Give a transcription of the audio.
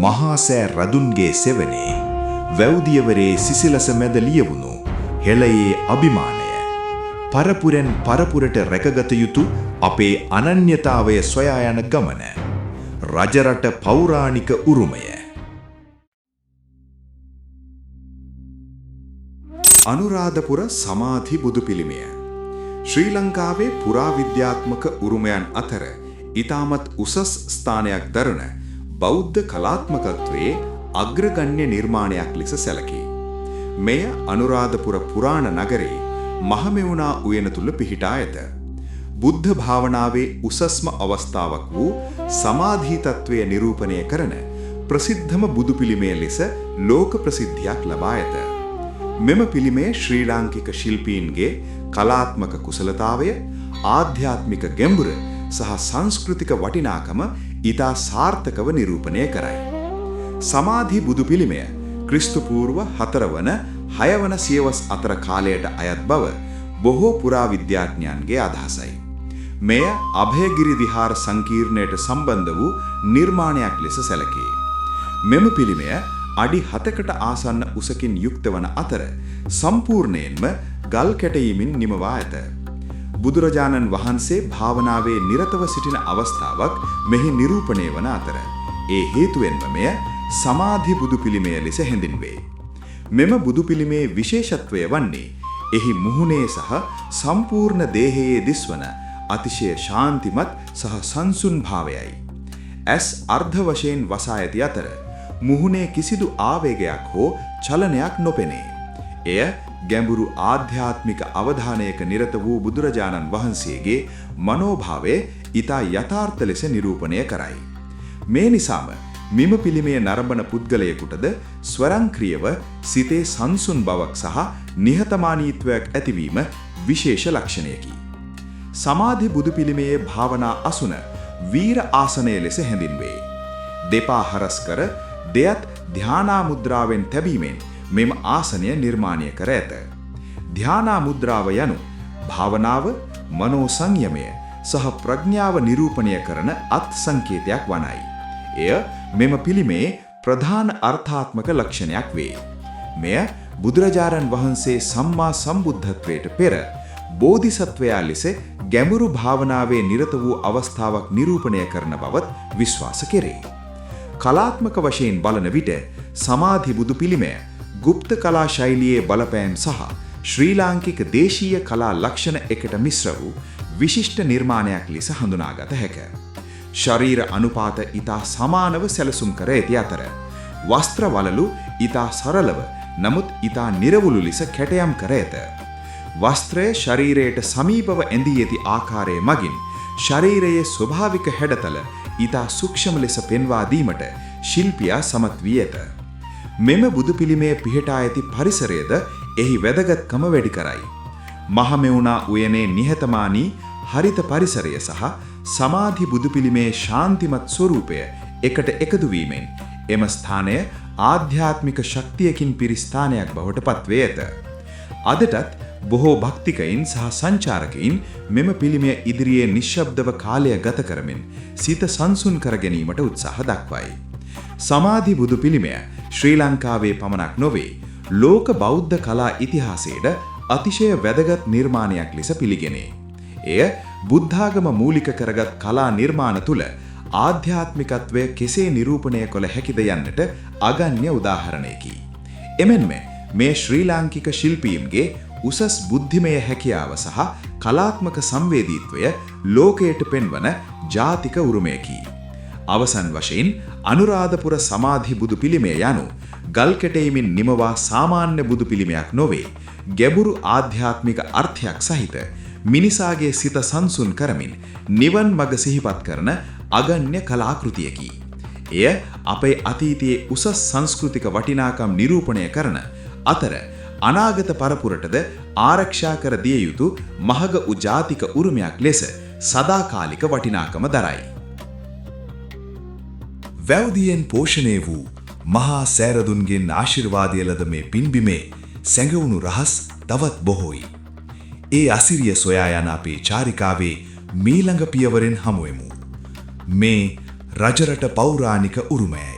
මහා සෑ රදුන්ගේ සෙවනේ වැව්දියවරේ සිසිලස මැද ලියවුණු හෙළයේ අභිමානය පරපුරෙන් පරපුරට රැකගත යුතු අපේ අනන්‍යතාවය සොයා යන ගමන රජරට පෞරාණික උරුමය අනුරාධපුර සමාධි බුදු පිළිමය ශ්‍රී ලංකාවේ පුරාවිද්‍යාත්මක උරුමයන් අතර ඉතාමත් උසස් ස්ථානයක් දරන බෞද්ධ කලාත්මකත්වයේ අග්‍රගණ්‍ය නිර්මාණයක් ලෙස සැලකේ. මෙය අනුරාධපුර පුරාණ නගරයේ මහමෙවුනා උයන තුල පිහිටා ඇත. බුද්ධ භාවනාවේ උසස්ම අවස්ථාවක් වූ සමාධි තත්වය නිරූපණය කරන ප්‍රසිද්ධම බුදු පිළිමය ලෙස ලෝක ප්‍රසිද්ධියක් ලබා ඇත. මෙම පිළිමය ශ්‍රී ලාංකික ශිල්පීන්ගේ කලාත්මක කුසලතාවය, ආධ්‍යාත්මික ගැඹුර සහ සංස්කෘතික වටිනාකම ඉතා සාර්ථකව නිරූපණය කරයි. සමාධි බුදු පිළිමය ක්‍රිස්තු පූර්ව 4 වන 6 වන සියවස් අතර කාලයට අයත් බව බොහෝ පුරාවිද්‍යාඥයන්ගේ අදහසයි. මෙය අභයගිරි විහාර සංකීර්ණයට සම්බන්ධ වූ නිර්මාණයක් ලෙස සැලකේ. මෙම පිළිමය අඩි 7කට ආසන්න උසකින් යුක්ත වන අතර සම්පූර්ණයෙන්ම ගල් කැටයමින් නිමවා ඇත. බුදුරජාණන් වහන්සේ භාවනාවේ නිරතව සිටින අවස්ථාවක් මෙහි නිරූපණය වන අතර ඒ හේතුවෙන්ම මෙය සමාධි බුදු පිළිමය ලෙස හැඳින්වේ. මෙම බුදු පිළිමේ විශේෂත්වය වන්නේ එහි මුහුණේ සහ සම්පූර්ණ දේහයේ දිස්වන අතිශය ශාන්තිමත් සහ සංසුන් භාවයයි. ඇස් අර්ධ වශයෙන් වසා ඇති අතර මුහුණේ කිසිදු ආවේගයක් හෝ චලනයක් නොපෙනේ. එය ගැඹුරු ආධ්‍යාත්මික අවධානයක නිරත වූ බුදුරජාණන් වහන්සේගේ මනෝභාවය ඊතා යථාර්ථ ලෙස නිරූපණය කරයි. මේ නිසාම මෙම පිළිමය නරඹන පුද්ගලයෙකුටද ස්වරංක්‍රියව සිතේ සංසුන් බවක් සහ නිහතමානීත්වයක් ඇතිවීම විශේෂ ලක්ෂණයකි. සමාධි බුදු පිළිමයේ භාවනා අසුන වීර ආසනය ලෙස හැඳින්වේ. දෙපා හරස් කර දෙයත් ධානා මුද්‍රාවෙන් තැබීමෙන් මෙම ආසනය නිර්මාණය කර ඇත. ධානා මුද්‍රාව යනු භාවනාව, මනෝ සංයමය සහ ප්‍රඥාව නිරූපණය කරන අත් සංකේතයක් වනයි. එය මෙම පිළිමේ ප්‍රධාන අර්ථාත්මක ලක්ෂණයක් වේ. මෙය බුදුරජාණන් වහන්සේ සම්මා සම්බුද්ධත්වයට පෙර බෝධිසත්වයා ලෙස ගැඹුරු භාවනාවේ නිරත වූ අවස්ථාවක් නිරූපණය කරන බවත් විශ්වාස කෙරේ. කලාත්මක වශයෙන් බලන විට සමාධි බුදු පිළිමය ගුප්ත කලා ශෛලියේ බලපෑම් සහ ශ්‍රී ලාංකික දේශීය කලා ලක්ෂණ එකට මිශ්‍ර වූ විශිෂ්ට නිර්මාණයක් ලෙස හඳුනාගත හැකිය. ශරීර අනුපාත ඊතා සමානව සැලසුම් කර ඇති අතර වස්ත්‍ර වළලු ඊතා සරලව නමුත් ඊතා නිර්වුළු ලෙස කැටයම් කර ඇත. වස්ත්‍රය ශරීරයට සමීපව ඇඳී ඇති ආකාරය මගින් ශරීරයේ ස්වභාවික හැඩතල ඊතා සූක්ෂම ලෙස පෙන්වා දීමට ශිල්පියා සමත් වී ඇත. මෙම බුදු පිළිමය පිහිටා ඇති පරිසරයද එහි වැදගත්කම වැඩි කරයි. මහමෙවුනා උයනේ නිහතමානී හරිත පරිසරය සහ සමාධි බුදු පිළිමේ ශාන්තිමත් ස්වරූපය එකට එකතු වීමෙන් එම ස්ථානය ආධ්‍යාත්මික ශක්තියකින් පිරි ස්ථානයක් බවට පත්වේ ඇත. අදටත් බොහෝ භක්තිකයින් සහ සංචාරකයින් මෙම පිළිමය ඉදිරියේ නිශ්ශබ්දව කාලය ගත කරමින් සිත සංසුන් කර ගැනීමට උත්සාහ දක්වයි. සමාධි බුදු පිළිමය ශ්‍රී ලංකාවේ පමණක් නොවේ ලෝක බෞද්ධ කලා ඉතිහාසයේද අතිශය වැදගත් නිර්මාණයක් ලෙස පිළිගැනේ. එය බුද්ධාගම මූලික කරගත් කලා නිර්මාණ තුළ ආධ්‍යාත්මිකත්වය කෙසේ නිරූපණය කළ හැකිද යන්නට අගන්‍ය උදාහරණයකි. එමෙන්ම මේ ශ්‍රී ලාංකික ශිල්පීන්ගේ උසස් බුද්ධිමය හැකියාව සහ කලාත්මක සංවේදීත්වය ලෝකයට පෙන්වන ජාතික උරුමයකි. අවසන් වශයෙන් අනුරාධපුර සමාධි බුදු පිළිමය යනු ගල් කැටයමින් නිමවා සාමාන්‍ය බුදු පිළිමයක් නොවේ. ගැඹුරු ආධ්‍යාත්මික අර්ථයක් සහිත මිනිසාගේ සිත සංසුන් කරමින් නිවන් මඟ සිහිපත් කරන අගන්‍ය කලාකෘතියකි. එය අපේ අතීතයේ උසස් සංස්කෘතික වටිනාකම් නිරූපණය කරන අතර අනාගත පරපුරටද ආරක්ෂා කර දිය යුතු මහඟ උජාතික උරුමයක් ලෙස සදාකාලික වටිනාකම දරයි. වැව්දියෙන් පෝෂණය වූ මහා සෑරදුන්ගෙන් ආශිර්වාදය ලද මේ පින්බිමේ සැඟවුණු රහස් තවත් බොහෝයි. ඒ අසිරිය සොයා යන අපේ චාරිකාවේ මීළඟ පියවරෙන් හමුවෙමු. මේ රජරට පෞරාණික උරුමයයි.